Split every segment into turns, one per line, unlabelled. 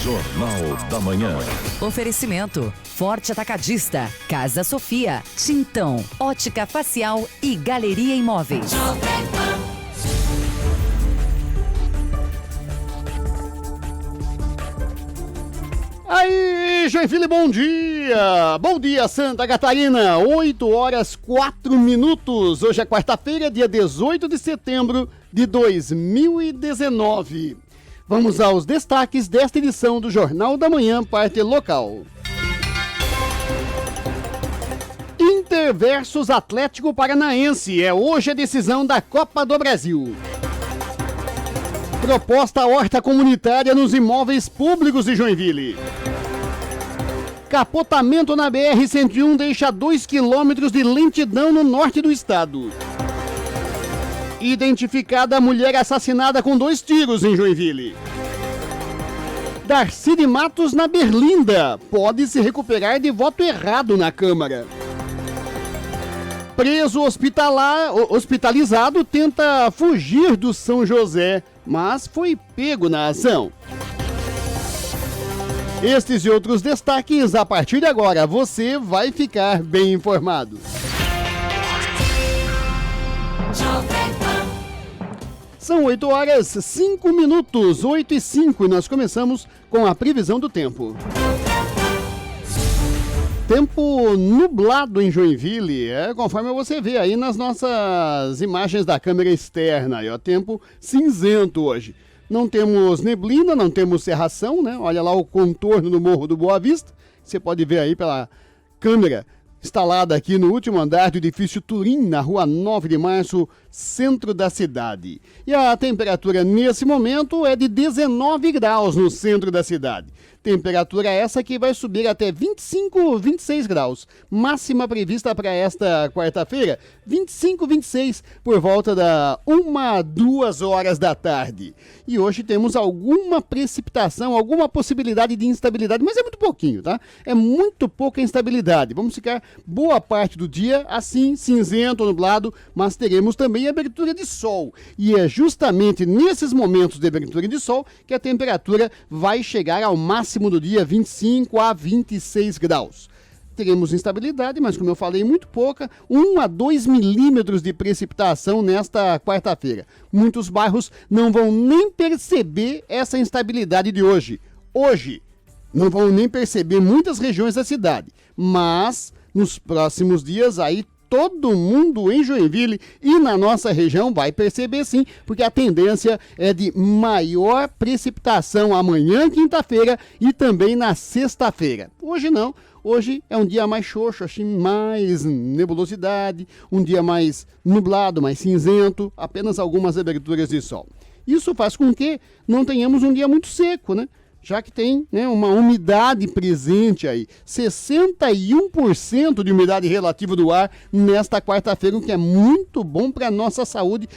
Jornal da Manhã.
Oferecimento: Forte Atacadista, Casa Sofia, Tintão, Ótica Facial e Galeria Imóveis.
Aí, Joinville, bom dia! Bom dia, Santa Catarina! 8h04. Hoje é quarta-feira, dia 18 de setembro de 2019. Vamos aos destaques desta edição do Jornal da Manhã, parte local. Inter versus Atlético Paranaense. É hoje a decisão da Copa do Brasil. Proposta horta comunitária nos imóveis públicos de Joinville. Capotamento na BR-101 deixa 2 quilômetros de lentidão no norte do estado. Identificada a mulher assassinada com 2 tiros em Joinville. Darcy de Matos na Berlinda. Pode se recuperar de voto errado na Câmara. Preso hospitalizado tenta fugir do São José, mas foi pego na ação. Estes e outros destaques, a partir de agora, você vai ficar bem informado. São 8h05, 8h05, e nós começamos com a previsão do tempo. Tempo nublado em Joinville, conforme você vê aí nas nossas imagens da câmera externa. Tempo cinzento hoje. Não temos neblina, não temos cerração, né? Olha lá o contorno do Morro do Boa Vista. Você pode ver aí pela câmera instalada aqui no último andar do edifício Turim, na rua 9 de março, centro da cidade. E a temperatura nesse momento é de 19 graus no centro da cidade. Temperatura essa que vai subir até 25, 26 graus. Máxima prevista para esta quarta-feira, 25, 26, por volta da 1, 2 horas da tarde. E hoje temos alguma precipitação, alguma possibilidade de instabilidade, mas é muito pouquinho, tá? É muito pouca instabilidade. Vamos ficar boa parte do dia assim, cinzento, nublado, mas teremos também abertura de sol. E é justamente nesses momentos de abertura de sol que a temperatura vai chegar ao máximo do dia, 25 a 26 graus. Teremos instabilidade, mas como eu falei, muito pouca, 1 a 2 milímetros de precipitação nesta quarta-feira. Muitos bairros não vão nem perceber essa instabilidade de hoje. Hoje, não vão nem perceber muitas regiões da cidade, mas nos próximos dias aí todo mundo em Joinville e na nossa região vai perceber sim, porque a tendência é de maior precipitação amanhã, quinta-feira, e também na sexta-feira. Hoje não, hoje é um dia mais xoxo, mais nebulosidade, um dia mais nublado, mais cinzento, apenas algumas aberturas de sol. Isso faz com que não tenhamos um dia muito seco, né? Já que tem, né, uma umidade presente aí, 61% de umidade relativa do ar nesta quarta-feira, o que é muito bom para a nossa saúde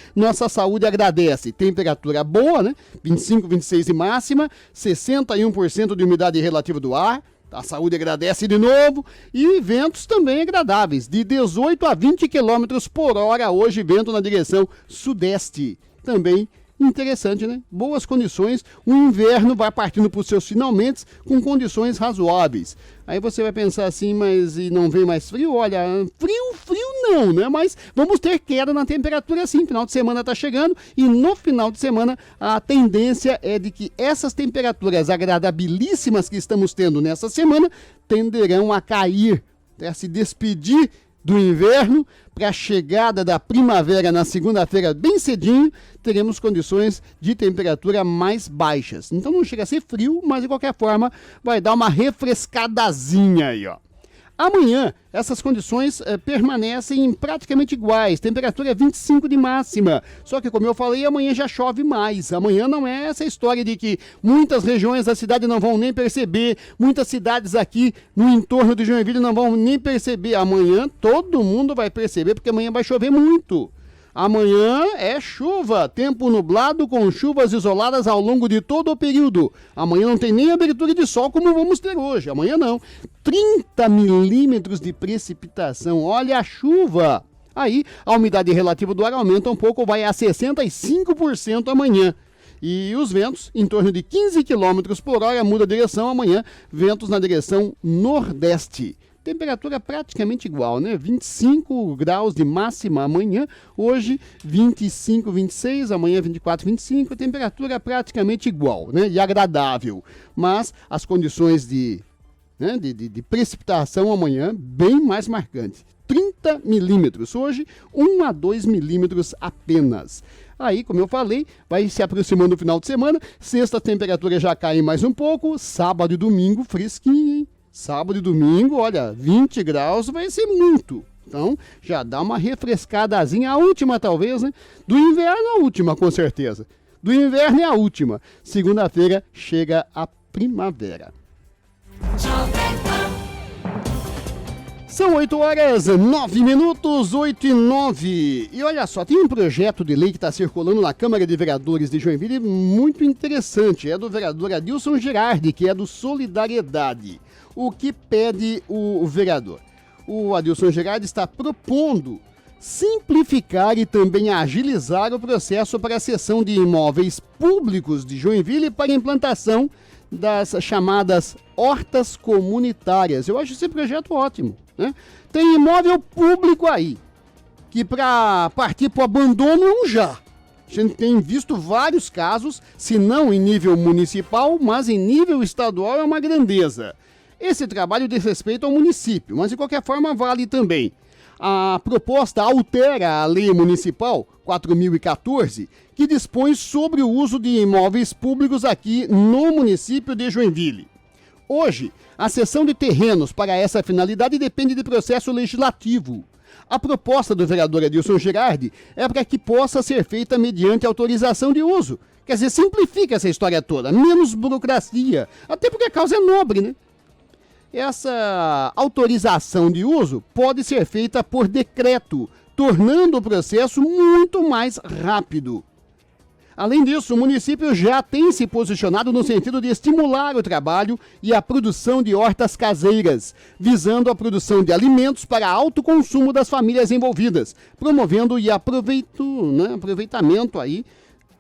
agradece. Temperatura boa, né, 25, 26 de máxima, 61% de umidade relativa do ar, a saúde agradece de novo, e ventos também agradáveis, de 18 a 20 km por hora, hoje vento na direção sudeste, também interessante, né? Boas condições, o inverno vai partindo para os seus finalmente com condições razoáveis. Aí você vai pensar assim, mas e não vem mais frio? Olha, frio não, né? Mas vamos ter queda na temperatura sim, final de semana está chegando e no final de semana a tendência é de que essas temperaturas agradabilíssimas que estamos tendo nessa semana tenderão a cair, a se despedir do inverno para a chegada da primavera na segunda-feira bem cedinho, teremos condições de temperatura mais baixas. Então não chega a ser frio, mas de qualquer forma vai dar uma refrescadazinha aí, ó. Amanhã, essas condições permanecem praticamente iguais, temperatura 25 de máxima, só que como eu falei, amanhã já chove mais, amanhã não é essa história de que muitas regiões da cidade não vão nem perceber, muitas cidades aqui no entorno de Joinville não vão nem perceber, amanhã todo mundo vai perceber, porque amanhã vai chover muito. Amanhã é chuva, tempo nublado com chuvas isoladas ao longo de todo o período. Amanhã não tem nem abertura de sol como vamos ter hoje, amanhã não. 30 milímetros de precipitação, olha a chuva. Aí a umidade relativa do ar aumenta um pouco, vai a 65% amanhã. E os ventos, em torno de 15 km por hora, muda a direção. Amanhã, ventos na direção nordeste. Temperatura praticamente igual, né? 25 graus de máxima amanhã, hoje 25, 26, amanhã 24, 25, temperatura praticamente igual, né? E agradável. Mas as condições de precipitação amanhã bem mais marcantes. 30 milímetros, hoje 1 a 2 milímetros apenas. Aí, como eu falei, vai se aproximando o final de semana, sexta a temperatura já cai mais um pouco, sábado e domingo fresquinho, hein? Sábado e domingo, olha, 20 graus vai ser muito. Então, já dá uma refrescadazinha, a última talvez, né? Do inverno a última, com certeza. Do inverno é a última. Segunda-feira chega a primavera. São 8 horas, 9 minutos, 8 e 9. E olha só, tem um projeto de lei que está circulando na Câmara de Vereadores de Joinville muito interessante. É do vereador Adilson Girardi, que é do Solidariedade. O que pede o vereador? O Adilson Girardi está propondo simplificar e também agilizar o processo para a cessão de imóveis públicos de Joinville para implantação das chamadas hortas comunitárias. Eu acho esse projeto ótimo, né? Tem imóvel público aí, que para partir para o abandono é um já. A gente tem visto vários casos, se não em nível municipal, mas em nível estadual é uma grandeza. Esse trabalho diz respeito ao município, mas de qualquer forma vale também. A proposta altera a Lei Municipal 4.014, que dispõe sobre o uso de imóveis públicos aqui no município de Joinville. Hoje, a cessão de terrenos para essa finalidade depende de processo legislativo. A proposta do vereador Adilson Girardi é para que possa ser feita mediante autorização de uso. Quer dizer, simplifica essa história toda, menos burocracia, até porque a causa é nobre, né? Essa autorização de uso pode ser feita por decreto, tornando o processo muito mais rápido. Além disso, o município já tem se posicionado no sentido de estimular o trabalho e a produção de hortas caseiras, visando a produção de alimentos para alto consumo das famílias envolvidas, promovendo e aproveitamento aí,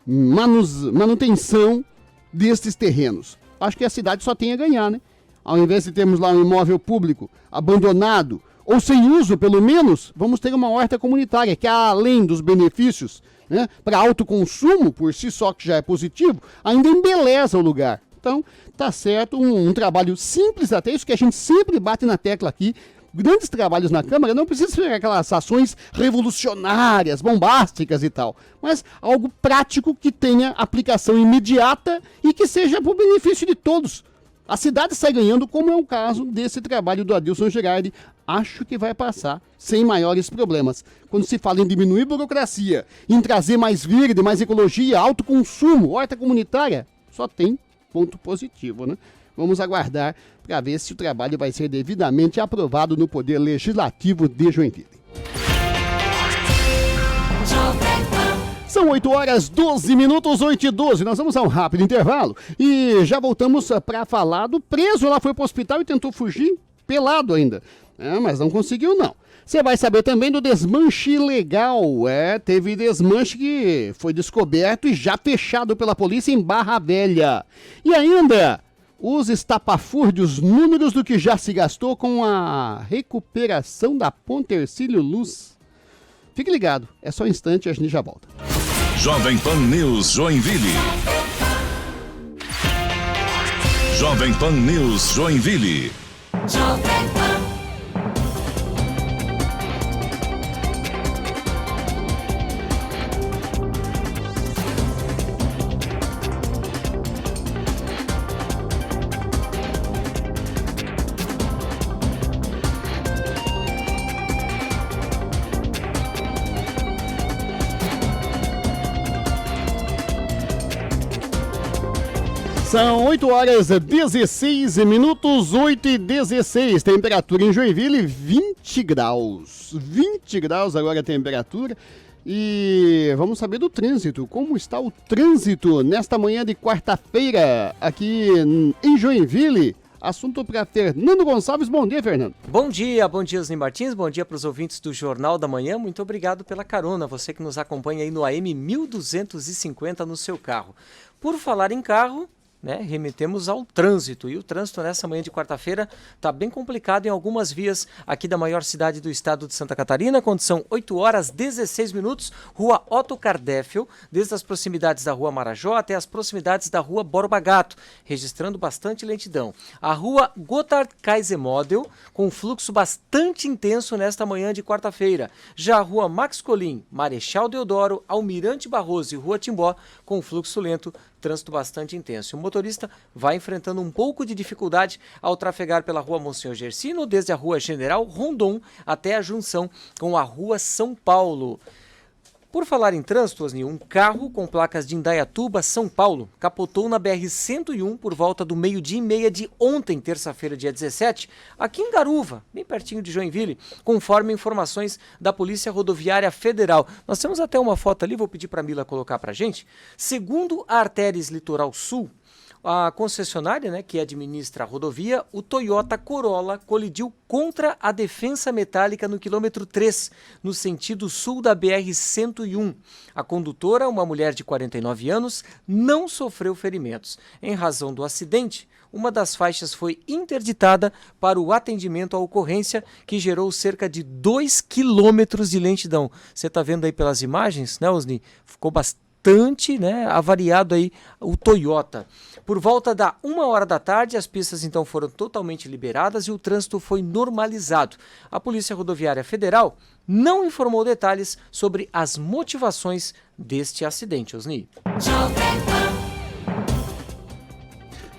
manutenção destes terrenos. Acho que a cidade só tem a ganhar, né? Ao invés de termos lá um imóvel público abandonado ou sem uso, pelo menos, vamos ter uma horta comunitária que, além dos benefícios, né, para autoconsumo, por si só, que já é positivo, ainda embeleza o lugar. Então, tá certo, um trabalho simples até, isso que a gente sempre bate na tecla aqui. Grandes trabalhos na Câmara não precisa ser aquelas ações revolucionárias, bombásticas e tal, mas algo prático que tenha aplicação imediata e que seja para o benefício de todos. A cidade sai ganhando, como é o caso desse trabalho do Adilson Girardi. Acho que vai passar sem maiores problemas. Quando se fala em diminuir burocracia, em trazer mais verde, mais ecologia, alto consumo, horta comunitária, só tem ponto positivo, né? Vamos aguardar para ver se o trabalho vai ser devidamente aprovado no Poder Legislativo de Joinville. São 8 horas, 12 minutos, 8 e 12. Nós vamos a um rápido intervalo e já voltamos para falar do preso. Lá foi para o hospital e tentou fugir, pelado ainda. Mas não conseguiu, não. Você vai saber também do desmanche ilegal. Teve desmanche que foi descoberto e já fechado pela polícia em Barra Velha. E ainda, os estapafúrdios números do que já se gastou com a recuperação da Ponte Hercílio Luz. Fique ligado, é só um instante e a gente já volta.
Jovem Pan News Joinville. Jovem Pan News Joinville. Jovem Pan.
São 8 horas 16 minutos, 8 e 16. Temperatura em Joinville, 20 graus. 20 graus agora a temperatura. E vamos saber do trânsito. Como está o trânsito nesta manhã de quarta-feira aqui em Joinville? Assunto para Fernando Gonçalves. Bom dia, Fernando.
Bom dia, Osni Martins. Bom dia para os ouvintes do Jornal da Manhã. Muito obrigado pela carona. Você que nos acompanha aí no AM 1250 no seu carro. Por falar em carro, né, remetemos ao trânsito. E o trânsito nessa manhã de quarta-feira está bem complicado em algumas vias aqui da maior cidade do estado de Santa Catarina, quando são 8 horas 16 minutos, rua Otto Cardéfio, desde as proximidades da rua Marajó até as proximidades da rua Borba Gato, registrando bastante lentidão. A rua Gotthard Kaiser-Model, com fluxo bastante intenso nesta manhã de quarta-feira. Já a rua Max Colim, Marechal Deodoro, Almirante Barroso e rua Timbó, com fluxo lento, trânsito bastante intenso. O motorista vai enfrentando um pouco de dificuldade ao trafegar pela rua Monsenhor Gersino, desde a rua General Rondon até a junção com a rua São Paulo. Por falar em trânsito, Osni, um carro com placas de Indaiatuba, São Paulo, capotou na BR-101 por volta do 12:30 de ontem, terça-feira, dia 17, aqui em Garuva, bem pertinho de Joinville, conforme informações da Polícia Rodoviária Federal. Nós temos até uma foto ali, vou pedir para a Mila colocar para a gente. Segundo a Artéries Litoral Sul, a concessionária, né, que administra a rodovia, o Toyota Corolla colidiu contra a defensa metálica no quilômetro 3, no sentido sul da BR-101. A condutora, uma mulher de 49 anos, não sofreu ferimentos. Em razão do acidente, uma das faixas foi interditada para o atendimento à ocorrência, que gerou cerca de 2 quilômetros de lentidão. Você está vendo aí pelas imagens, né, Osni? Ficou bastante, né, avariado aí o Toyota. Por volta da 1h da tarde, as pistas então foram totalmente liberadas e o trânsito foi normalizado. A Polícia Rodoviária Federal não informou detalhes sobre as motivações deste acidente, Osni.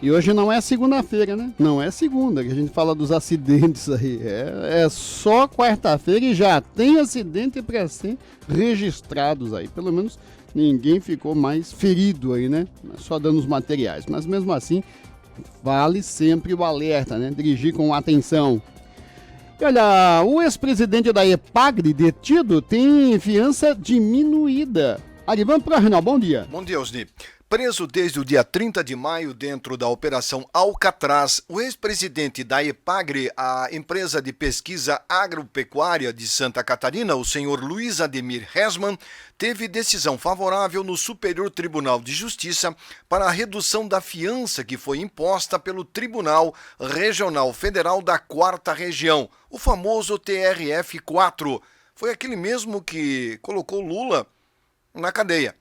E hoje não é segunda-feira, né? Não é segunda que a gente fala dos acidentes aí. É só quarta-feira e já tem acidente para ser registrados aí. Pelo menos ninguém ficou mais ferido aí, né? Só danos materiais. Mas mesmo assim, vale sempre o alerta, né? Dirigir com atenção. E olha, o ex-presidente da EPAGRE detido tem fiança diminuída. Arivan Prarnal, bom dia.
Bom dia, Osni. Preso desde o dia 30 de maio dentro da Operação Alcatraz, o ex-presidente da EPAGRE, a empresa de pesquisa agropecuária de Santa Catarina, o senhor Luiz Ademir Hesman, teve decisão favorável no Superior Tribunal de Justiça para a redução da fiança que foi imposta pelo Tribunal Regional Federal da 4ª Região, o famoso TRF4. Foi aquele mesmo que colocou Lula na cadeia.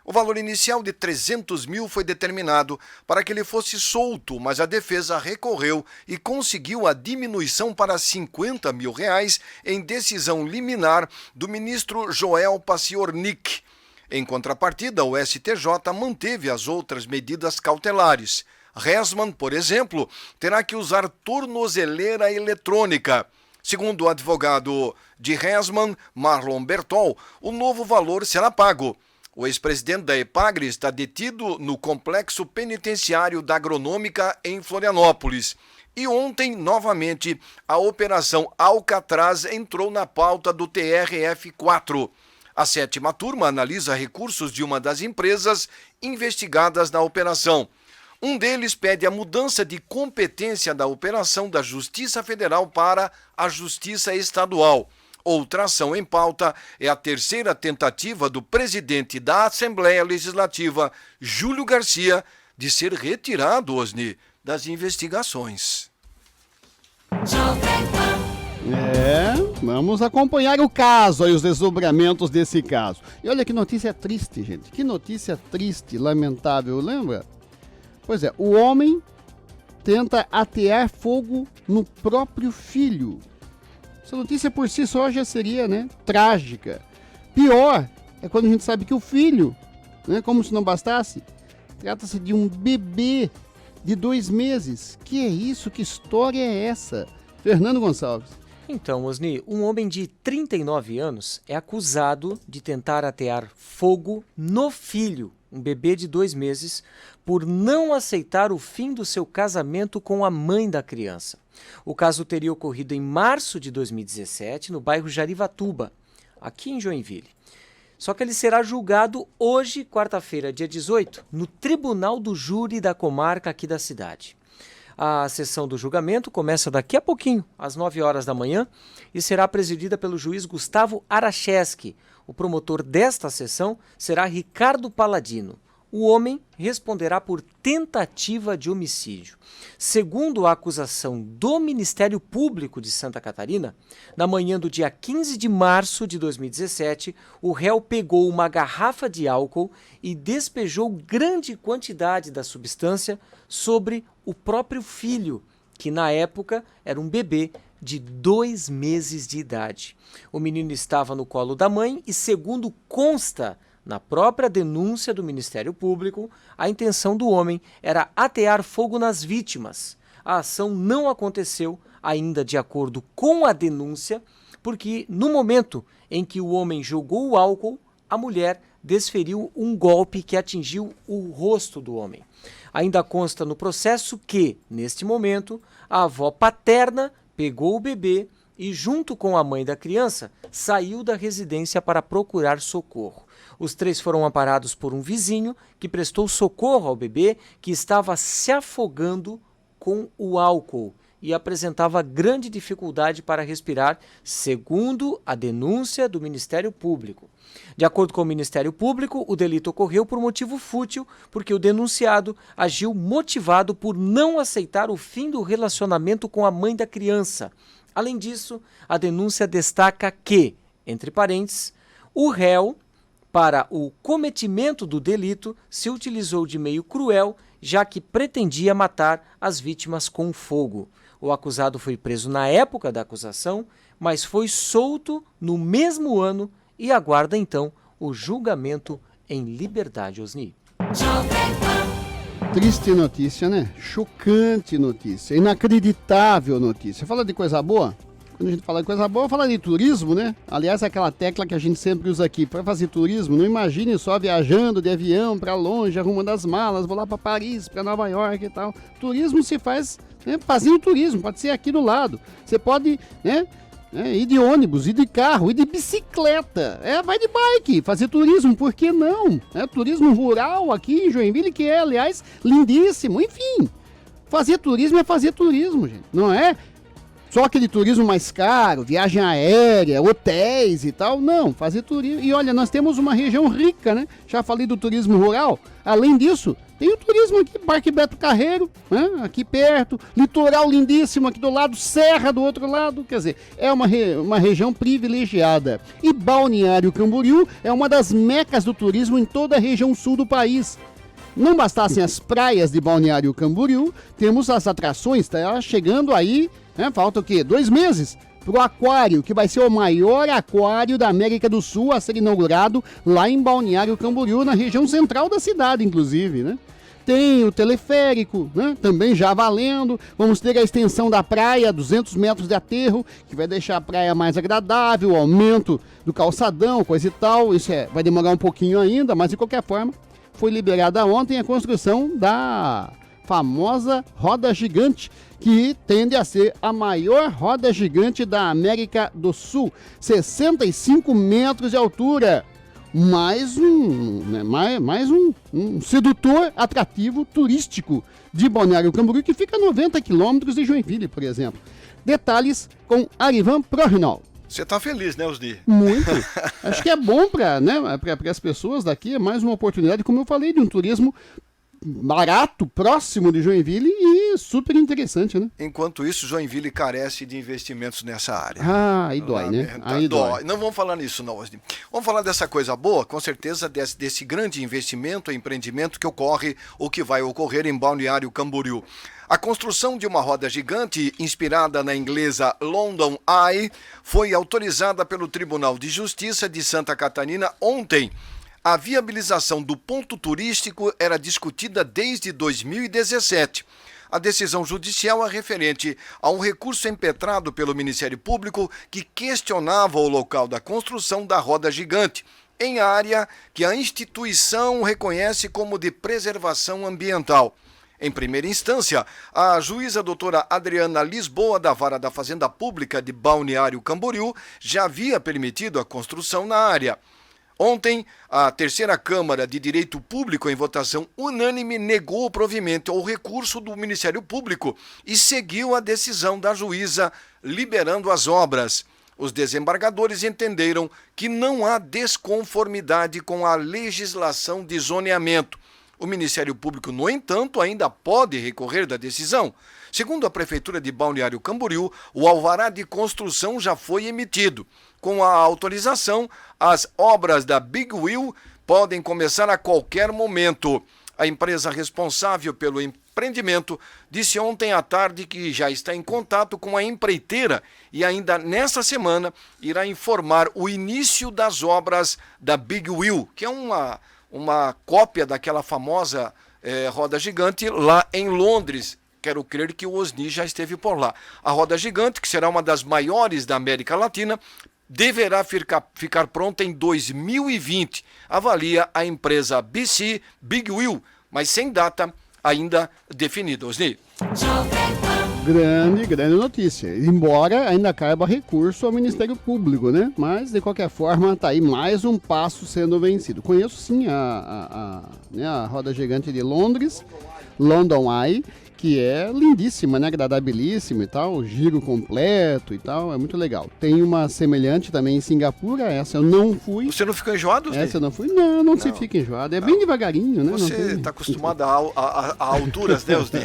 O valor inicial de 300 mil foi determinado para que ele fosse solto, mas a defesa recorreu e conseguiu a diminuição para 50 mil reais em decisão liminar do ministro Joel Paciornik. Em contrapartida, o STJ manteve as outras medidas cautelares. Hesman, por exemplo, terá que usar tornozeleira eletrônica. Segundo o advogado de Hesman, Marlon Bertol, o novo valor será pago. O ex-presidente da EPAGRE está detido no complexo penitenciário da Agronômica em Florianópolis. E ontem, novamente, a Operação Alcatraz entrou na pauta do TRF4. A 7ª turma analisa recursos de uma das empresas investigadas na operação. Um deles pede a mudança de competência da operação da Justiça Federal para a Justiça Estadual. Outra ação em pauta é a terceira tentativa do presidente da Assembleia Legislativa, Júlio Garcia, de ser retirado, Osni, das investigações.
Vamos acompanhar o caso e os desdobramentos desse caso. E olha que notícia triste, gente. Que notícia triste, lamentável, lembra? Pois é, o homem tenta atear fogo no próprio filho. Essa notícia por si só já seria, né, trágica. Pior é quando a gente sabe que o filho, né, como se não bastasse, trata-se de um bebê de 2 meses. Que é isso? Que história é essa? Fernando Gonçalves.
Então, Osni, um homem de 39 anos é acusado de tentar atear fogo no filho, um bebê de 2 meses, por não aceitar o fim do seu casamento com a mãe da criança. O caso teria ocorrido em março de 2017, no bairro Jarivatuba, aqui em Joinville. Só que ele será julgado hoje, quarta-feira, dia 18, no Tribunal do Júri da Comarca aqui da cidade. A sessão do julgamento começa daqui a pouquinho, às 9 horas da manhã, e será presidida pelo juiz Gustavo Aracheski. O promotor desta sessão será Ricardo Paladino. o homem responderá por tentativa de homicídio. Segundo a acusação do Ministério Público de Santa Catarina, na manhã do dia 15 de março de 2017, o réu pegou uma garrafa de álcool e despejou grande quantidade da substância sobre o próprio filho, que na época era um bebê de 2 meses de idade. O menino estava no colo da mãe e, segundo consta na própria denúncia do Ministério Público, a intenção do homem era atear fogo nas vítimas. A ação não aconteceu, ainda de acordo com a denúncia, porque no momento em que o homem jogou o álcool, a mulher desferiu um golpe que atingiu o rosto do homem. Ainda consta no processo que, neste momento, a avó paterna pegou o bebê e, junto com a mãe da criança, saiu da residência para procurar socorro. Os 3 foram amparados por um vizinho que prestou socorro ao bebê, que estava se afogando com o álcool e apresentava grande dificuldade para respirar, segundo a denúncia do Ministério Público. De acordo com o Ministério Público, o delito ocorreu por motivo fútil, porque o denunciado agiu motivado por não aceitar o fim do relacionamento com a mãe da criança. Além disso, a denúncia destaca que, entre parênteses, o réu, para o cometimento do delito, se utilizou de meio cruel, já que pretendia matar as vítimas com fogo. O acusado foi preso na época da acusação, mas foi solto no mesmo ano e aguarda então o julgamento em liberdade, Osni.
Triste notícia, né? Chocante notícia, inacreditável notícia. Fala de coisa boa? Quando a gente fala de coisa boa, fala de turismo, né? Aliás, é aquela tecla que a gente sempre usa aqui. Para fazer turismo, não imagine só viajando de avião para longe, arrumando as malas, vou lá para Paris, para Nova York e tal. Turismo se faz, né, fazendo turismo, pode ser aqui do lado. Você pode, né, ir de ônibus, ir de carro, ir de bicicleta. Vai de bike, fazer turismo, por que não? Turismo rural aqui em Joinville, que é, aliás, lindíssimo. Enfim, fazer turismo é fazer turismo, gente, não é? Só aquele turismo mais caro, viagem aérea, hotéis e tal. Não, fazer turismo. E olha, nós temos uma região rica, né? Já falei do turismo rural. Além disso, tem o turismo aqui, Parque Beto Carreiro, né? Aqui perto. Litoral lindíssimo aqui do lado, Serra do outro lado. Quer dizer, é uma região privilegiada. E Balneário Camboriú é uma das mecas do turismo em toda a região sul do país. Não bastassem as praias de Balneário Camboriú, temos as atrações, tá chegando aí, né? Falta o quê? 2 meses para o aquário, que vai ser o maior aquário da América do Sul a ser inaugurado lá em Balneário Camboriú, na região central da cidade, inclusive, né? Tem o teleférico, né? Também já valendo. Vamos ter a extensão da praia, 200 metros de aterro, que vai deixar a praia mais agradável, o aumento do calçadão, coisa e tal. Isso vai demorar um pouquinho ainda, mas de qualquer forma, foi liberada ontem a construção da famosa roda gigante, que tende a ser a maior roda gigante da América do Sul, 65 metros de altura. Mais um sedutor atrativo turístico de Balneário Camboriú, que fica a 90 quilômetros de Joinville, por exemplo. Detalhes com Arivan Prorinol.
Você tá feliz, né, Osni?
Muito. Acho que é bom para, né, para as pessoas daqui, é mais uma oportunidade, como eu falei, de um turismo barato, próximo de Joinville e super interessante, né?
Enquanto isso, Joinville carece de investimentos nessa área.
Aí dói, né?
Aí dói. Não vamos falar nisso, não, Osni. Vamos falar dessa coisa boa, com certeza, desse grande investimento, empreendimento que ocorre, ou que vai ocorrer em Balneário Camboriú. A construção de uma roda gigante, inspirada na inglesa London Eye, foi autorizada pelo Tribunal de Justiça de Santa Catarina ontem. A viabilização do ponto turístico era discutida desde 2017. A decisão judicial é referente a um recurso impetrado pelo Ministério Público que questionava o local da construção da roda gigante, em área que a instituição reconhece como de preservação ambiental. Em primeira instância, a juíza doutora Adriana Lisboa, da Vara da Fazenda Pública de Balneário Camboriú, já havia permitido a construção na área. Ontem, a terceira Câmara de Direito Público, em votação unânime, negou o provimento ao recurso do Ministério Público e seguiu a decisão da juíza, liberando as obras. Os desembargadores entenderam que não há desconformidade com a legislação de zoneamento. O Ministério Público, no entanto, ainda pode recorrer da decisão. Segundo a Prefeitura de Balneário Camboriú, o alvará de construção já foi emitido. Com a autorização, as obras da Big Wheel podem começar a qualquer momento. A empresa responsável pelo empreendimento disse ontem à tarde que já está em contato com a empreiteira e ainda nesta semana irá informar o início das obras da Big Wheel, que é uma cópia daquela famosa roda gigante lá em Londres. Quero crer que o Osni já esteve por lá. A roda gigante, que será uma das maiores da América Latina, deverá ficar pronta em 2020, avalia a empresa BC Big Wheel, mas sem data ainda definida. Osni.
Grande notícia. Embora ainda caiba recurso ao Ministério Público, né? Mas, de qualquer forma, tá aí mais um passo sendo vencido. Conheço, sim, a roda gigante de Londres, London Eye, que é lindíssima, né? Agradabilíssima e tal, giro completo e tal, é muito legal. Tem uma semelhante também em Singapura, essa eu não fui.
Você não ficou enjoado?
Essa eu não fui? Não se fica enjoado, é bem devagarinho, né?
Você está acostumado a alturas, né, Osni?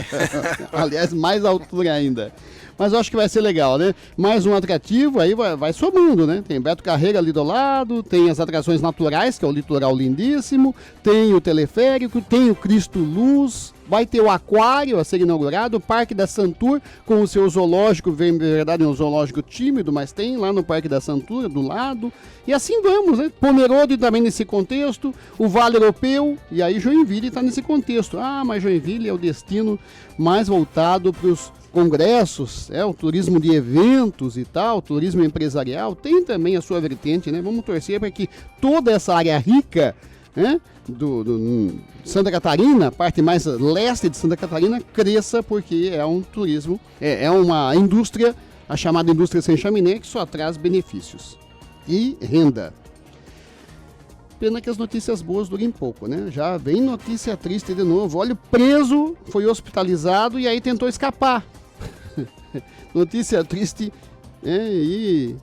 Aliás, mais altura ainda. Mas eu acho que vai ser legal, né? Mais um atrativo, aí vai somando, né? Tem Beto Carreira ali do lado, tem as atrações naturais, que é o litoral lindíssimo, tem o teleférico, tem o Cristo Luz, vai ter o aquário a ser inaugurado, o Parque da Santur com o seu zoológico, na verdade é um zoológico tímido, mas tem lá no Parque da Santur, do lado. E assim vamos, né? Pomerode também nesse contexto, o Vale Europeu, e aí Joinville está nesse contexto. Ah, mas Joinville é o destino mais voltado para os congressos, o turismo de eventos e tal, turismo empresarial, tem também a sua vertente, né? Vamos torcer para que toda essa área rica, né, do Santa Catarina, parte mais leste de Santa Catarina, cresça, porque é um turismo, é uma indústria, a chamada indústria sem chaminé, que só traz benefícios e renda. Pena que as notícias boas durem pouco, né? Já vem notícia triste de novo. Olha, o preso foi hospitalizado e aí tentou escapar. Notícia triste e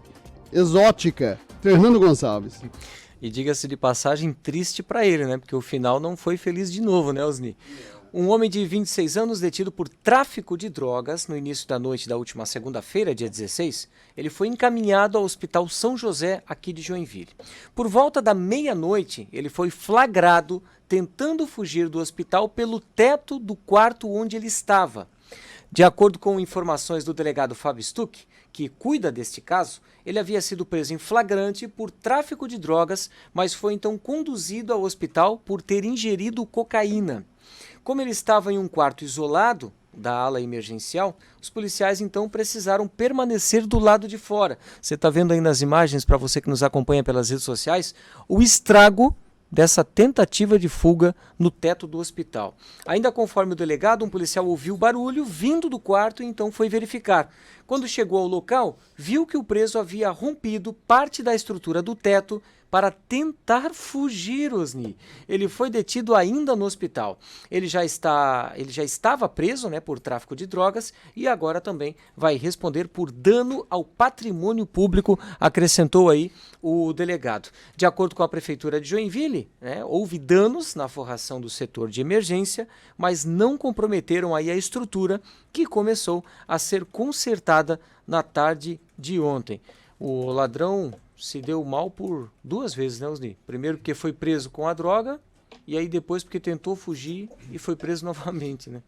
exótica. Fernando Gonçalves.
E diga-se de passagem, triste para ele, né? Porque o final não foi feliz de novo, né, Osni? Um homem de 26 anos detido por tráfico de drogas no início da noite da última segunda-feira, dia 16, ele foi encaminhado ao Hospital São José, aqui de Joinville. Por volta da meia-noite, ele foi flagrado tentando fugir do hospital pelo teto do quarto onde ele estava. De acordo com informações do delegado Fábio Stuck, que cuida deste caso, ele havia sido preso em flagrante por tráfico de drogas, mas foi então conduzido ao hospital por ter ingerido cocaína. Como ele estava em um quarto isolado da ala emergencial, os policiais então precisaram permanecer do lado de fora. Você está vendo aí nas imagens, para você que nos acompanha pelas redes sociais, o estrago dessa tentativa de fuga no teto do hospital. Ainda conforme o delegado, um policial ouviu barulho vindo do quarto e então foi verificar. Quando chegou ao local, viu que o preso havia rompido parte da estrutura do teto para tentar fugir, Osni. Ele foi detido ainda no hospital. Ele já estava preso, né, por tráfico de drogas e agora também vai responder por dano ao patrimônio público, acrescentou aí o delegado. De acordo com a Prefeitura de Joinville, né, houve danos na forração do setor de emergência, mas não comprometeram aí a estrutura, que começou a ser consertada na tarde de ontem. O ladrão se deu mal por duas vezes, né, Osni? Primeiro porque foi preso com a droga e aí depois porque tentou fugir e foi preso novamente, né?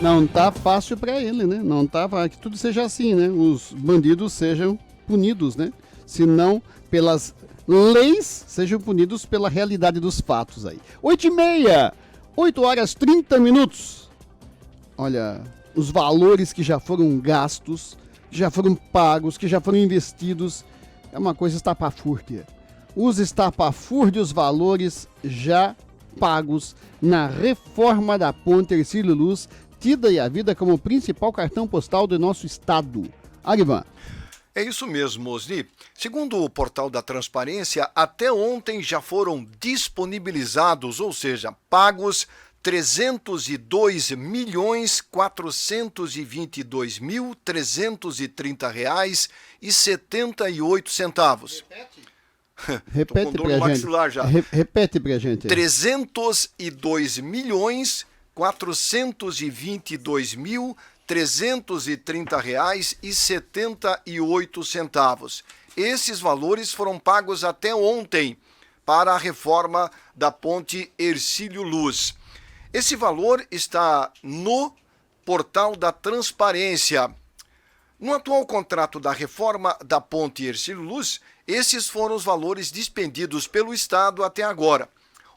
Não tá fácil para ele, né? Não tá, que tudo seja assim, né? Os bandidos sejam punidos, né? Se não pelas leis, sejam punidos pela realidade dos fatos aí. 8h30, 8h30. Olha, os valores que já foram gastos, que já foram pagos, que já foram investidos, é uma coisa estapafúrdia. Os estapafúrdios valores já pagos na reforma da ponte Hercílio Luz, tida e a vida como principal cartão postal do nosso estado. Arivan.
É isso mesmo, Osni. Segundo o portal da Transparência, até ontem já foram disponibilizados, ou seja, pagos, R$ 302.422.330,78.
Repete
Tô com dor
pra
no
gente.
maxilar já.
Repete pra gente.
302.422.330,78. Esses valores foram pagos até ontem para a reforma da ponte Hercílio Luz. Esse valor está no portal da Transparência. No atual contrato da reforma da ponte Hercílio Luz, esses foram os valores dispendidos pelo Estado até agora.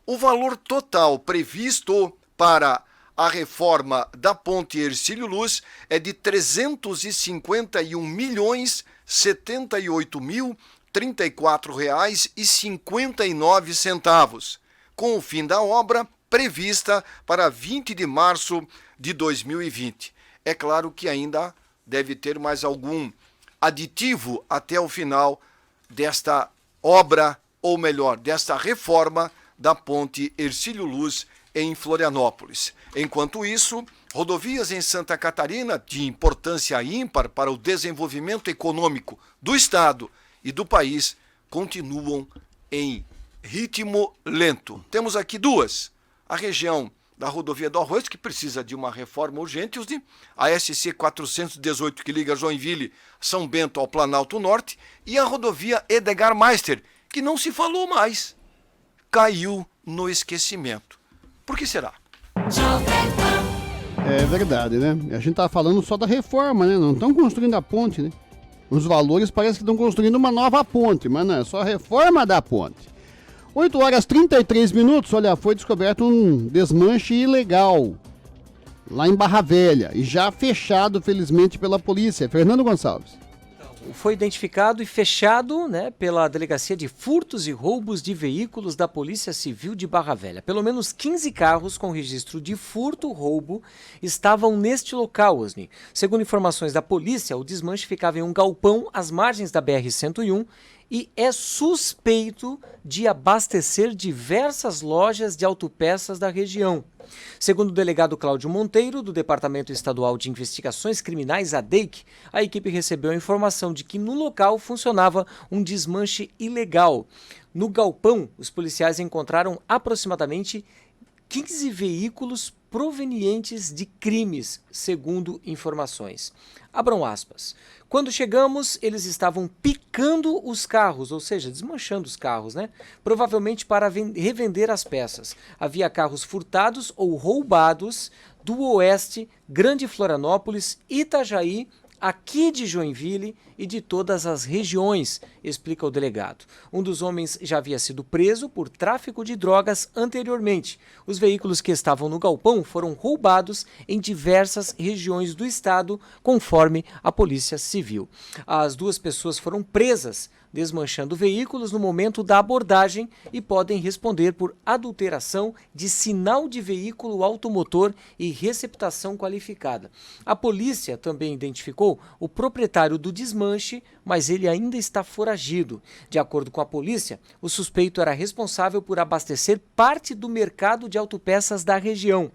O valor total previsto para a reforma da ponte Hercílio Luz é de R$ 351.078.034,59, com o fim da obra prevista para 20 de março de 2020. É claro que ainda deve ter mais algum aditivo até o final desta obra, ou melhor, desta reforma da ponte Hercílio Luz em Florianópolis. Enquanto isso, rodovias em Santa Catarina, de importância ímpar para o desenvolvimento econômico do estado e do país, continuam em ritmo lento. Temos aqui duas. A região da rodovia do Arroz, que precisa de uma reforma urgente, a SC 418, que liga Joinville, São Bento ao Planalto Norte, e a rodovia Edgar Meister, que não se falou mais. Caiu no esquecimento. Por que será?
É verdade, né? A gente tá falando só da reforma, né? Não estão construindo a ponte, né? Os valores parece que estão construindo uma nova ponte, mas não, é só a reforma da ponte. 8h33, olha, foi descoberto um desmanche ilegal lá em Barra Velha e já fechado, felizmente, pela polícia. Fernando Gonçalves.
Foi identificado e fechado, né, pela Delegacia de Furtos e Roubos de Veículos da Polícia Civil de Barra Velha. Pelo menos 15 carros com registro de furto-roubo estavam neste local, Osni. Segundo informações da polícia, o desmanche ficava em um galpão às margens da BR-101 e é suspeito de abastecer diversas lojas de autopeças da região. Segundo o delegado Cláudio Monteiro, do Departamento Estadual de Investigações Criminais, a DEIC, a equipe recebeu a informação de que no local funcionava um desmanche ilegal. No galpão, os policiais encontraram aproximadamente 15 veículos provenientes de crimes, segundo informações. Abram aspas. Quando chegamos, eles estavam picando os carros, ou seja, desmanchando os carros, né? Provavelmente para revender as peças. Havia carros furtados ou roubados do Oeste, Grande Florianópolis, Itajaí, aqui de Joinville e de todas as regiões, explica o delegado. Um dos homens já havia sido preso por tráfico de drogas anteriormente. Os veículos que estavam no galpão foram roubados em diversas regiões do estado, conforme a Polícia Civil. As duas pessoas foram presas, desmanchando veículos no momento da abordagem e podem responder por adulteração de sinal de veículo automotor e receptação qualificada. A polícia também identificou o proprietário do desmanche, mas ele ainda está foragido. De acordo com a polícia, o suspeito era responsável por abastecer parte do mercado de autopeças da região.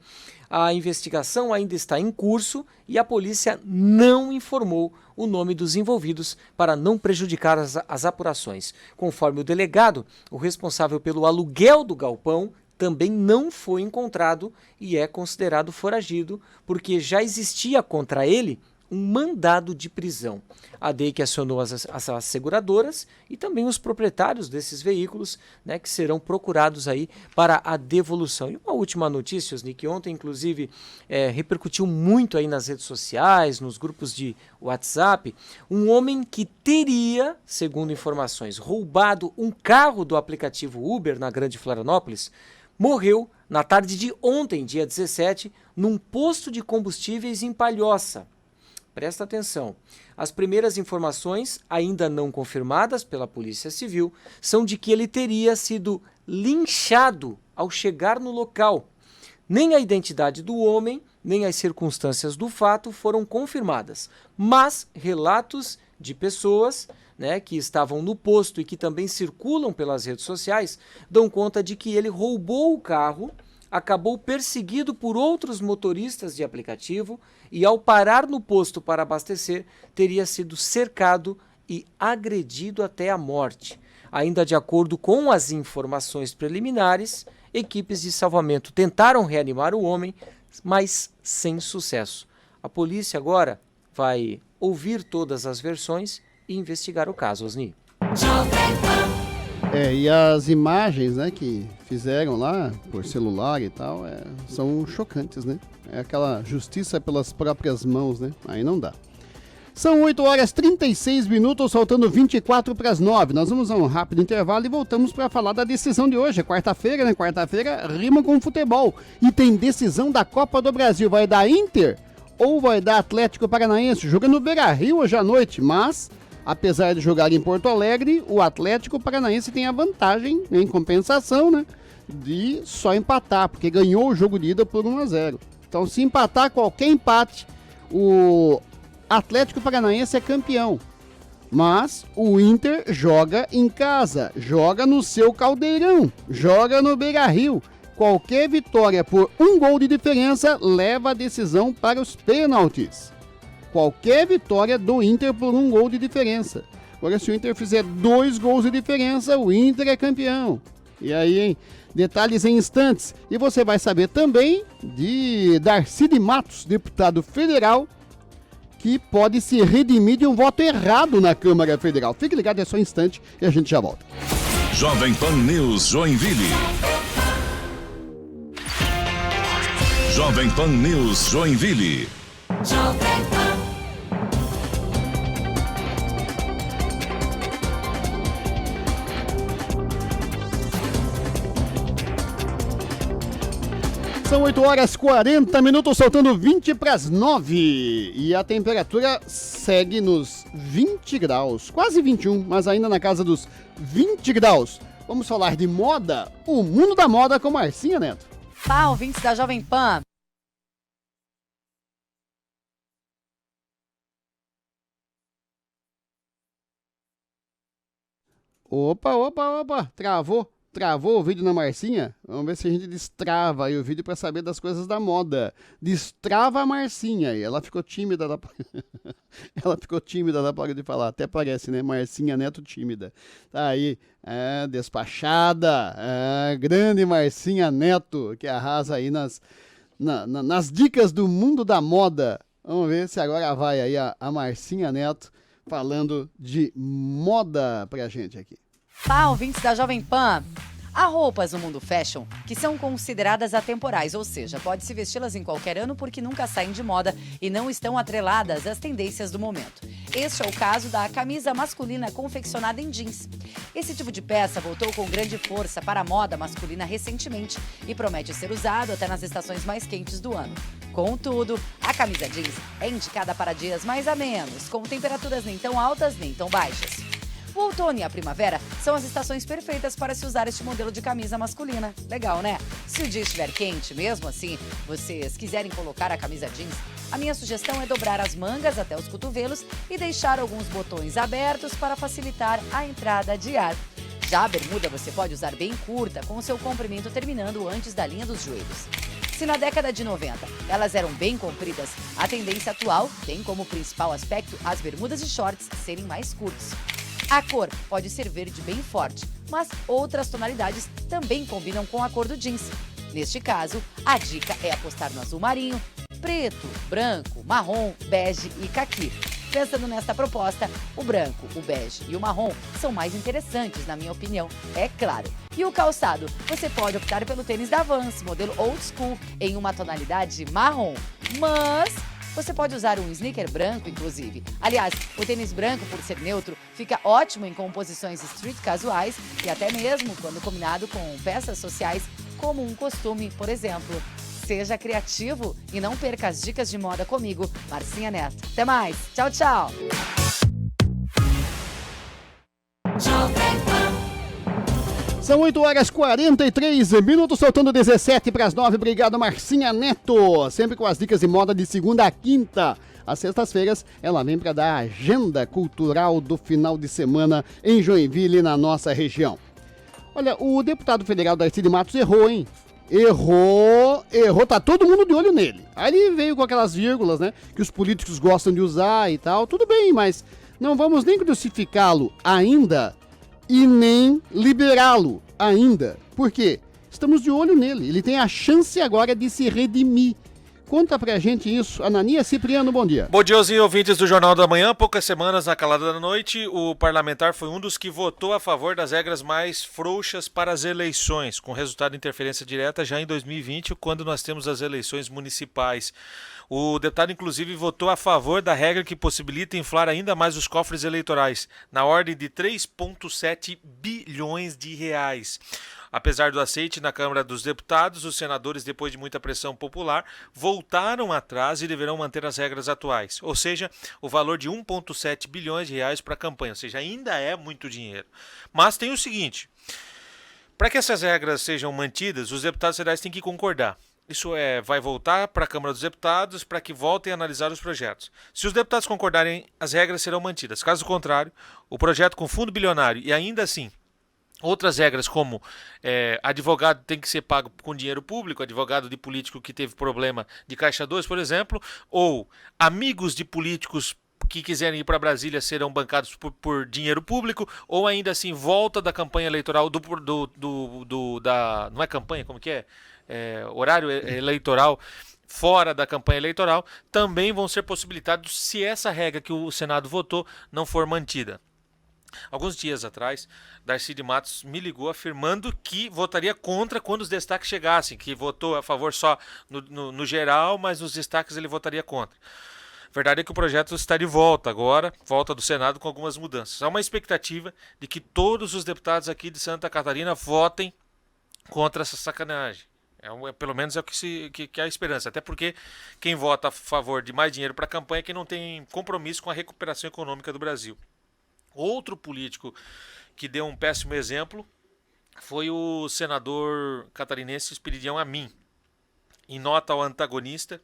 A investigação ainda está em curso e a polícia não informou o nome dos envolvidos para não prejudicar as apurações. Conforme o delegado, o responsável pelo aluguel do galpão também não foi encontrado e é considerado foragido porque já existia contra ele um mandado de prisão. A DEIC acionou as seguradoras e também os proprietários desses veículos, né, que serão procurados aí para a devolução. E uma última notícia, Osni, que ontem, inclusive, repercutiu muito aí nas redes sociais, nos grupos de WhatsApp, um homem que teria, segundo informações, roubado um carro do aplicativo Uber na Grande Florianópolis, morreu na tarde de ontem, dia 17, num posto de combustíveis em Palhoça. Presta atenção. As primeiras informações, ainda não confirmadas pela Polícia Civil, são de que ele teria sido linchado ao chegar no local. Nem a identidade do homem, nem as circunstâncias do fato foram confirmadas, mas relatos de pessoas, né, que estavam no posto e que também circulam pelas redes sociais, dão conta de que ele roubou o carro, acabou perseguido por outros motoristas de aplicativo e, ao parar no posto para abastecer, teria sido cercado e agredido até a morte. Ainda de acordo com as informações preliminares, equipes de salvamento tentaram reanimar o homem, mas sem sucesso. A polícia agora vai ouvir todas as versões e investigar o caso, Osni.
E as imagens, né, que fizeram lá por celular e tal, são chocantes, né? É aquela justiça pelas próprias mãos, né? Aí não dá. São 8h36, faltando 24 para as 9. Nós vamos a um rápido intervalo e voltamos para falar da decisão de hoje. É quarta-feira, né? Quarta-feira rima com futebol. E tem decisão da Copa do Brasil. Vai dar Inter ou vai dar Atlético Paranaense? Joga no Beira-Rio hoje à noite, mas apesar de jogar em Porto Alegre, o Atlético Paranaense tem a vantagem, em compensação, né, de só empatar, porque ganhou o jogo de ida por 1-0. Então, se empatar qualquer empate, o Atlético Paranaense é campeão. Mas o Inter joga em casa, joga no seu Caldeirão, joga no Beira-Rio. Qualquer vitória por 1 gol de diferença leva a decisão para os pênaltis. Qualquer vitória do Inter por 1 gol de diferença. Agora, se o Inter fizer 2 gols de diferença, o Inter é campeão. E aí, hein? Detalhes em instantes. E você vai saber também de Darcy de Matos, deputado federal, que pode se redimir de um voto errado na Câmara Federal. Fique ligado, é só um instante e a gente já volta.
Jovem Pan News Joinville. Jovem Pan News Joinville.
São 8h40, faltando 20 para as 9. E a temperatura segue nos 20 graus, quase 21, mas ainda na casa dos 20 graus. Vamos falar de moda, o mundo da moda com Marcinha Neto.
Pá, ouvintes da Jovem Pan.
Opa, travou o vídeo na Marcinha? Vamos ver se a gente destrava aí o vídeo para saber das coisas da moda. Destrava a Marcinha e ela ficou tímida. Ela ficou tímida na hora de falar. Até parece, né? Marcinha Neto tímida. Tá aí, despachada. Grande Marcinha Neto, que arrasa aí nas dicas do mundo da moda. Vamos ver se agora vai aí a Marcinha Neto falando de moda pra gente aqui.
Pá, ouvintes da Jovem Pan. Há roupas no mundo fashion que são consideradas atemporais, ou seja, pode-se vesti-las em qualquer ano porque nunca saem de moda e não estão atreladas às tendências do momento. Este é o caso da camisa masculina confeccionada em jeans. Esse tipo de peça voltou com grande força para a moda masculina recentemente e promete ser usado até nas estações mais quentes do ano. Contudo, a camisa jeans é indicada para dias mais amenos, com temperaturas nem tão altas nem tão baixas. O outono e a primavera são as estações perfeitas para se usar este modelo de camisa masculina. Legal, né? Se o dia estiver quente, mesmo assim, vocês quiserem colocar a camisa jeans, a minha sugestão é dobrar as mangas até os cotovelos e deixar alguns botões abertos para facilitar a entrada de ar. Já a bermuda você pode usar bem curta, com o seu comprimento terminando antes da linha dos joelhos. Se na década de 90 elas eram bem compridas, a tendência atual tem como principal aspecto as bermudas e shorts serem mais curtos. A cor pode ser verde bem forte, mas outras tonalidades também combinam com a cor do jeans. Neste caso, a dica é apostar no azul marinho, preto, branco, marrom, bege e caqui. Pensando nesta proposta, o branco, o bege e o marrom são mais interessantes, na minha opinião, é claro. E o calçado? Você pode optar pelo tênis da Vans, modelo Old School, em uma tonalidade marrom, mas você pode usar um sneaker branco, inclusive. Aliás, o tênis branco, por ser neutro, fica ótimo em composições street casuais e até mesmo quando combinado com peças sociais, como um costume, por exemplo. Seja criativo e não perca as dicas de moda comigo, Marcinha Neto. Até mais. Tchau, tchau.
São 8h43, faltando 17 para as 9. Obrigado, Marcinha Neto. Sempre com as dicas de moda de segunda a quinta. Às sextas-feiras, ela vem para dar a agenda cultural do final de semana em Joinville, na nossa região. Olha, o deputado federal Darcy de Matos errou, hein? Errou, tá todo mundo de olho nele. Aí ele veio com aquelas vírgulas, né, que os políticos gostam de usar e tal. Tudo bem, mas não vamos nem crucificá-lo ainda e nem liberá-lo ainda. Por quê? Estamos de olho nele. Ele tem a chance agora de se redimir. Conta pra gente isso. Ananias Cipriano, bom dia.
Bom dia, ouvintes do Jornal da Manhã. Poucas semanas na calada da noite, o parlamentar foi um dos que votou a favor das regras mais frouxas para as eleições, com resultado de interferência direta já em 2020, quando nós temos as eleições municipais. O deputado, inclusive, votou a favor da regra que possibilita inflar ainda mais os cofres eleitorais, na ordem de 3,7 bilhões de reais. Apesar do aceite na Câmara dos Deputados, os senadores, depois de muita pressão popular, voltaram atrás e deverão manter as regras atuais, ou seja, o valor de 1,7 bilhões de reais para a campanha, ou seja, ainda é muito dinheiro. Mas tem o seguinte, para que essas regras sejam mantidas, os deputados federais têm que concordar. Isso vai voltar para a Câmara dos Deputados para que voltem a analisar os projetos. Se os deputados concordarem, as regras serão mantidas. Caso contrário, o projeto com fundo bilionário e ainda assim outras regras como advogado tem que ser pago com dinheiro público, advogado de político que teve problema de Caixa 2, por exemplo, ou amigos de políticos que quiserem ir para Brasília serão bancados por dinheiro público, ou ainda assim volta da campanha eleitoral, não é campanha, como que é? Horário eleitoral, fora da campanha eleitoral, também vão ser possibilitados se essa regra que o Senado votou não for mantida. Alguns dias atrás, Darcy de Matos me ligou afirmando que votaria contra quando os destaques chegassem, que votou a favor só no geral, mas nos destaques ele votaria contra. A verdade é que o projeto está de volta agora, volta do Senado com algumas mudanças. Há uma expectativa de que todos os deputados aqui de Santa Catarina votem contra essa sacanagem. Pelo menos é o que é a esperança, até porque quem vota a favor de mais dinheiro para a campanha é quem não tem compromisso com a recuperação econômica do Brasil. Outro político que deu um péssimo exemplo foi o senador catarinense Esperidião Amin. Em nota ao antagonista,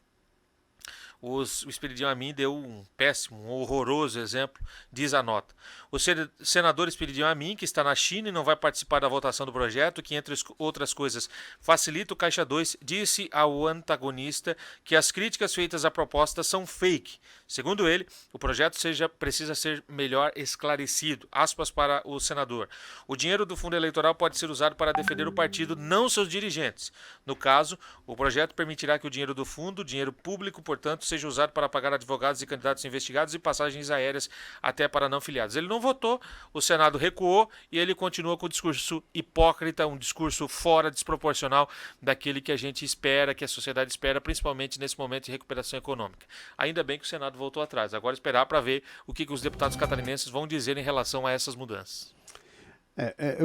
o Esperidião Amin deu um péssimo, um horroroso exemplo, diz a nota. O senador Esperidião Amin, que está na China e não vai participar da votação do projeto, que entre outras coisas facilita o Caixa 2, disse ao antagonista que as críticas feitas à proposta são fake. Segundo ele, o projeto precisa ser melhor esclarecido. Aspas para o senador. O dinheiro do fundo eleitoral pode ser usado para defender o partido, não seus dirigentes. No caso, o projeto permitirá que o dinheiro do fundo, dinheiro público, portanto, seja usado para pagar advogados e candidatos investigados e passagens aéreas até para não filiados. Ele não votou, o Senado recuou e ele continua com o discurso hipócrita, um discurso fora desproporcional daquele que a gente espera, que a sociedade espera, principalmente nesse momento de recuperação econômica. Ainda bem que o Senado voltou atrás. Agora esperar para ver o que os deputados catarinenses vão dizer em relação a essas mudanças.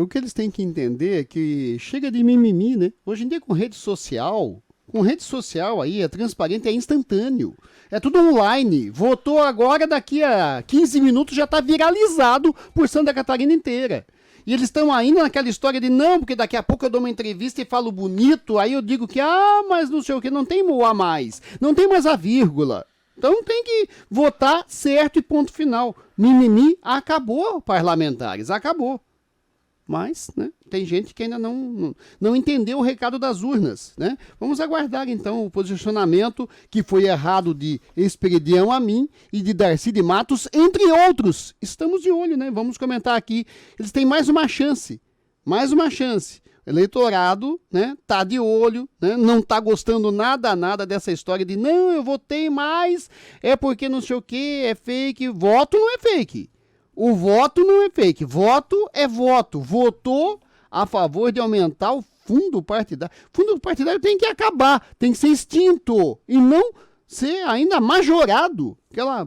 O que eles têm que entender é que chega de mimimi, né? Hoje em dia com rede social aí é transparente, é instantâneo. É tudo online. Votou agora, daqui a 15 minutos já está viralizado por Santa Catarina inteira. E eles estão ainda naquela história de não, porque daqui a pouco eu dou uma entrevista e falo bonito, aí eu digo que, mas não sei o que, não tem o a mais, não tem mais a vírgula. Então tem que votar certo e ponto final. Mimimi, acabou, parlamentares, acabou. Mas, né, tem gente que ainda não entendeu o recado das urnas, né? Vamos aguardar, então, o posicionamento que foi errado de Esperidião Amin e de Darcy de Matos, entre outros. Estamos de olho, né? Vamos comentar aqui. Eles têm mais uma chance. O eleitorado, né, tá de olho, né, não tá gostando nada dessa história de não, eu votei mais, é porque não sei o que, é fake. Voto não é fake. O voto não é fake, voto é voto. Votou a favor de aumentar o fundo partidário. O fundo partidário tem que acabar, tem que ser extinto e não ser ainda majorado. Aquela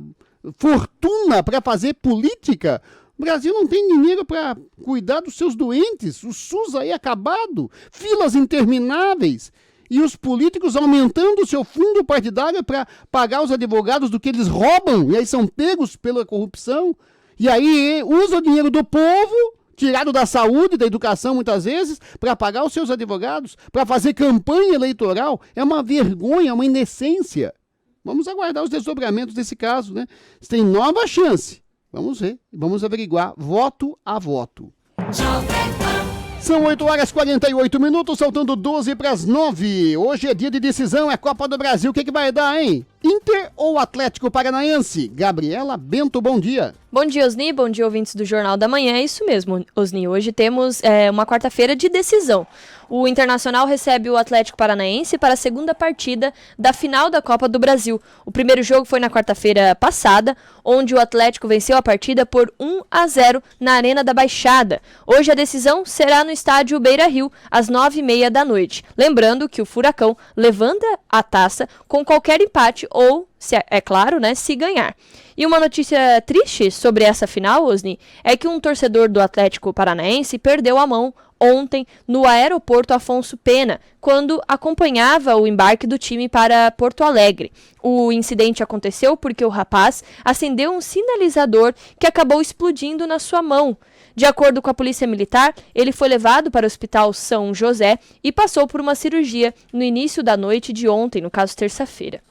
fortuna para fazer política. O Brasil não tem dinheiro para cuidar dos seus doentes. O SUS aí acabado, filas intermináveis. E os políticos aumentando o seu fundo partidário para pagar os advogados do que eles roubam e aí são pegos pela corrupção. E aí usa o dinheiro do povo, tirado da saúde, da educação muitas vezes, para pagar os seus advogados, para fazer campanha eleitoral. É uma vergonha, uma indecência. Vamos aguardar os desdobramentos desse caso, né? Tem nova chance. Vamos ver, vamos averiguar voto a voto. São 8h48, faltando 8:40, Hoje é dia de decisão, é Copa do Brasil. O que vai dar, hein? Inter ou ou Atlético Paranaense? Gabriela Bento, bom dia.
Bom dia, Osni. Bom dia, ouvintes do Jornal da Manhã. É isso mesmo, Osni. Hoje temos uma quarta-feira de decisão. O Internacional recebe o Atlético Paranaense para a segunda partida da final da Copa do Brasil. O primeiro jogo foi na quarta-feira passada, onde o Atlético venceu a partida por 1-0 na Arena da Baixada. Hoje a decisão será no estádio Beira-Rio, às 9h30 da noite. Lembrando que o Furacão levanta a taça com qualquer empate ou, é claro, né, se ganhar. E uma notícia triste sobre essa final, Osni, é que um torcedor do Atlético Paranaense perdeu a mão ontem no aeroporto Afonso Pena, quando acompanhava o embarque do time para Porto Alegre. O incidente aconteceu porque o rapaz acendeu um sinalizador que acabou explodindo na sua mão. De acordo com a Polícia Militar, ele foi levado para o Hospital São José e passou por uma cirurgia no início da noite de ontem, no caso terça-feira.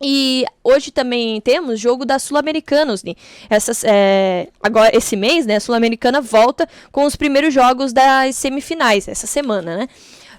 E hoje também temos jogo da Sul-Americana, Osni. Agora, esse mês, né, a Sul-Americana volta com os primeiros jogos das semifinais, essa semana, né?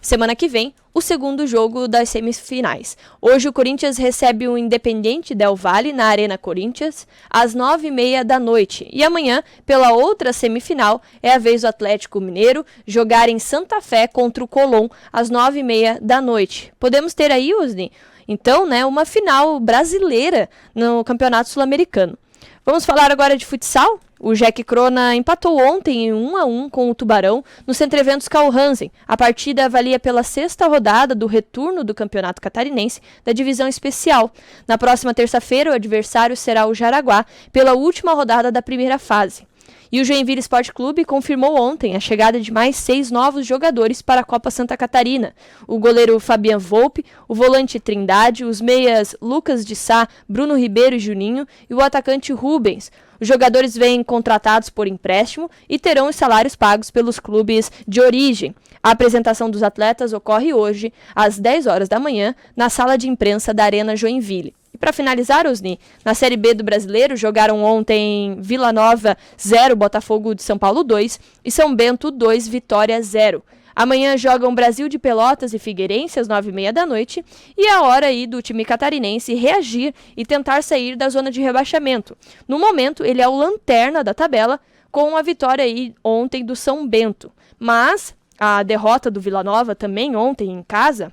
Semana que vem, o segundo jogo das semifinais. Hoje o Corinthians recebe o Independiente Del Valle na Arena Corinthians, às 9h30 da noite. E amanhã, pela outra semifinal, é a vez do Atlético Mineiro jogar em Santa Fé contra o Colón, às 9h30 da noite. Podemos ter aí, Osni, então, né, uma final brasileira no Campeonato Sul-Americano. Vamos falar agora de futsal? O Jack Crona empatou ontem em 1-1 com o Tubarão no Centro Eventos Carl Hansen. A partida valia pela sexta rodada do retorno do Campeonato Catarinense da Divisão Especial. Na próxima terça-feira, o adversário será o Jaraguá pela última rodada da primeira fase. E o Joinville Esporte Clube confirmou ontem a chegada de mais 6 novos jogadores para a Copa Santa Catarina. O goleiro Fabian Volpe, o volante Trindade, os meias Lucas de Sá, Bruno Ribeiro e Juninho e o atacante Rubens. Os jogadores vêm contratados por empréstimo e terão os salários pagos pelos clubes de origem. A apresentação dos atletas ocorre hoje, às 10 horas da manhã, na sala de imprensa da Arena Joinville. E para finalizar, Osni, na Série B do Brasileiro jogaram ontem Vila Nova 0, Botafogo de São Paulo 2 e São Bento 2, Vitória 0. Amanhã jogam Brasil de Pelotas e Figueirense às 9h30 da noite e é a hora aí do time catarinense reagir e tentar sair da zona de rebaixamento. No momento, ele é o lanterna da tabela com a vitória aí ontem do São Bento. Mas a derrota do Vila Nova também ontem em casa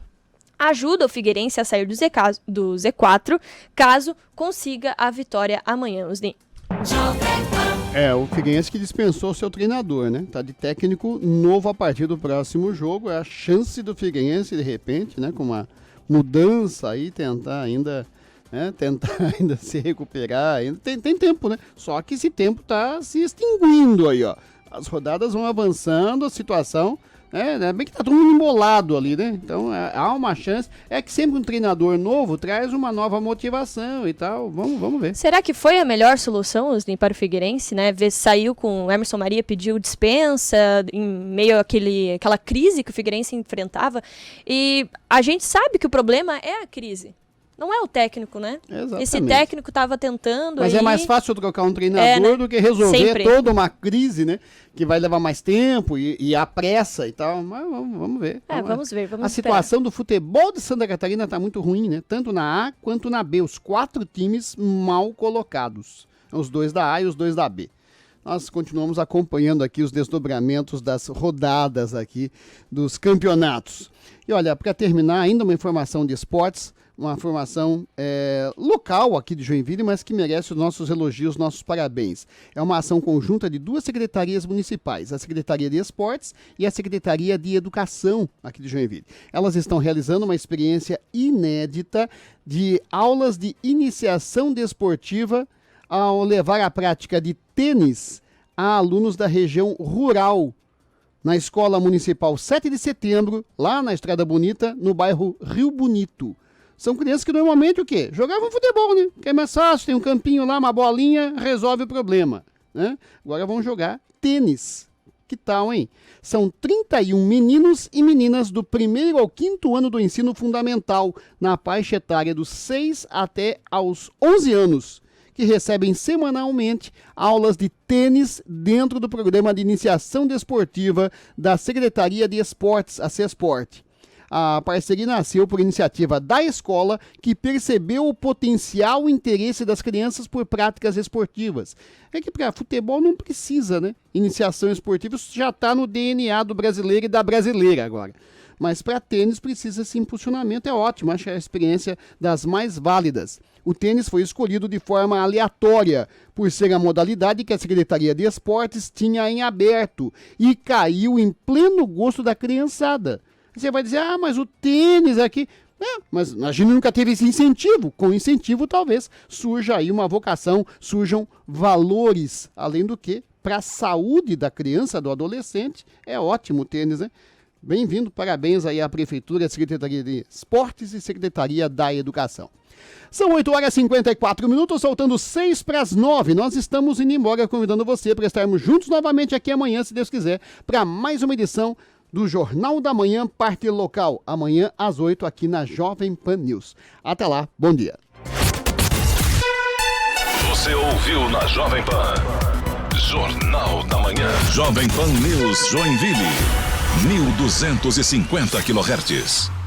ajuda o Figueirense a sair do Z4, caso consiga a vitória amanhã, Osni.
O Figueirense que dispensou seu treinador, né? Tá de técnico novo a partir do próximo jogo. É a chance do Figueirense, de repente, né? Com uma mudança aí, tentar ainda se recuperar. Ainda tem tempo, né? Só que esse tempo tá se extinguindo aí, ó. As rodadas vão avançando, a situação... bem que tá todo mundo embolado ali, né? Então há uma chance. É que sempre um treinador novo traz uma nova motivação e tal. Vamos ver.
Será que foi a melhor solução, Osni, para o Figueirense, né? Saiu com o Emerson Maria, pediu dispensa em meio àquela crise que o Figueirense enfrentava. E a gente sabe que o problema é a crise. Não é o técnico, né?
Exatamente.
Esse técnico estava tentando...
Mas é mais fácil trocar um treinador do que resolver
Sempre.
Toda uma crise, né? Que vai levar mais tempo e a pressa e tal. Mas vamos ver.
Vamos ver.
A situação do futebol de Santa Catarina está muito ruim, né? Tanto na A quanto na B. Os 4 times mal colocados. Os 2 da A e os 2 da B. Nós continuamos acompanhando aqui os desdobramentos das rodadas aqui dos campeonatos. E olha, para terminar, ainda uma informação de esportes, uma formação local aqui de Joinville, mas que merece os nossos elogios, nossos parabéns. É uma ação conjunta de 2 secretarias municipais, a Secretaria de Esportes e a Secretaria de Educação aqui de Joinville. Elas estão realizando uma experiência inédita de aulas de iniciação desportiva ao levar a prática de tênis a alunos da região rural, na Escola Municipal 7 de Setembro, lá na Estrada Bonita, no bairro Rio Bonito. São crianças que normalmente o quê? Jogavam futebol, né? Que é mais fácil, tem um campinho lá, uma bolinha, resolve o problema, né? Agora vão jogar tênis. Que tal, hein? São 31 meninos e meninas do 1º ao 5º ano do ensino fundamental, na faixa etária dos 6 até aos 11 anos, que recebem semanalmente aulas de tênis dentro do programa de iniciação desportiva da Secretaria de Esportes, a CESPORT. A parceria nasceu por iniciativa da escola, que percebeu o potencial interesse das crianças por práticas esportivas. É que para futebol não precisa, né? Iniciação esportiva já está no DNA do brasileiro e da brasileira agora. Mas para tênis precisa esse impulsionamento, é ótimo, acho que é a experiência das mais válidas. O tênis foi escolhido de forma aleatória, por ser a modalidade que a Secretaria de Esportes tinha em aberto e caiu em pleno gosto da criançada. Você vai dizer, mas o tênis aqui... mas a gente nunca teve esse incentivo. Com incentivo, talvez surja aí uma vocação, surjam valores. Além do que, para a saúde da criança, do adolescente, é ótimo o tênis, né? Bem-vindo, parabéns aí à Prefeitura, à Secretaria de Esportes e Secretaria da Educação. São 8h54, faltando 8:06. Nós estamos indo embora, convidando você para estarmos juntos novamente aqui amanhã, se Deus quiser, para mais uma edição do Jornal da Manhã, parte local. Amanhã às 8 aqui na Jovem Pan News. Até lá, bom dia.
Você ouviu na Jovem Pan. Jornal da Manhã. Jovem Pan News Joinville. 1250 kHz.